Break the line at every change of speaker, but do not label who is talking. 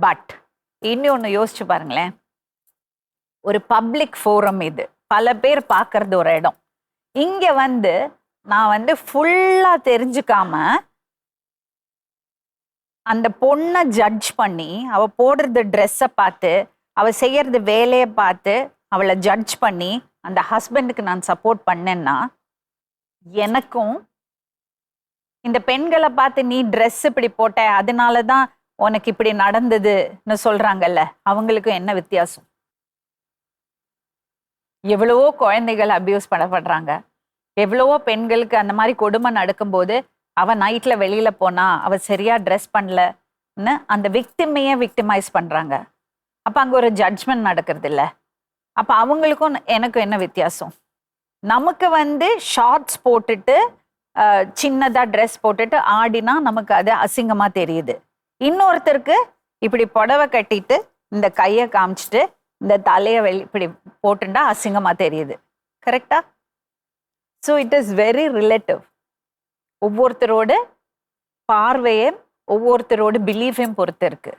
But இன்னொன்று யோசிச்சு பாருங்களேன், ஒரு பப்ளிக் ஃபோரம் இது, பல பேர் பார்க்கறது ஒரு இடம். இங்க வந்து நான் வந்து ஃபுல்லா தெரிஞ்சுக்காம அந்த பொண்ணை ஜட்ஜ் பண்ணி, அவ போடுறது ட்ரெஸ்ஸை பார்த்து, அவ செய்யறது வேலையை பார்த்து, அவளை ஜட்ஜ் பண்ணி அந்த ஹஸ்பண்டுக்கு நான் சப்போர்ட் பண்ணேன்னா, எனக்கும் இந்த பெண்களை பார்த்து நீ ட்ரெஸ் இப்படி போட்ட அதனால தான் உனக்கு இப்படி நடந்ததுன்னு சொல்றாங்கல்ல, அவங்களுக்கும் என்ன வித்தியாசம்? எவ்வளவோ குழந்தைகள் அபியூஸ் பண்ணப்படுறாங்க, எவ்வளவோ பெண்களுக்கு அந்த மாதிரி கொடுமை நடக்கும்போது அவ நைட்ல வெளியில போனா, அவ சரியா ட்ரெஸ் பண்ணலன்னு அந்த விக்டிமையே விக்டிமைஸ் பண்றாங்க. அப்ப அங்க ஒரு ஜட்ஜ்மெண்ட் நடக்கிறது இல்ல. அப்ப அவங்களுக்கும் எனக்கும் என்ன வித்தியாசம்? நமக்கு வந்து ஷார்ட்ஸ் போட்டுட்டு சின்னதா ட்ரெஸ் போட்டுட்டு ஆடினா நமக்கு அது அசிங்கமா தெரியுது. இன்னொருத்தருக்கு இப்படி புடவை கட்டிட்டு இந்த கையை காமிச்சிட்டு இந்த தலையை இப்படி போட்டுட்டா அசிங்கமா தெரியுது. கரெக்டா? So it is very relative. ஒவ்வொருத்தரோட பார்வையும் ஒவ்வொருத்தரோட பிலீஃபையும் பொறுத்து இருக்கு.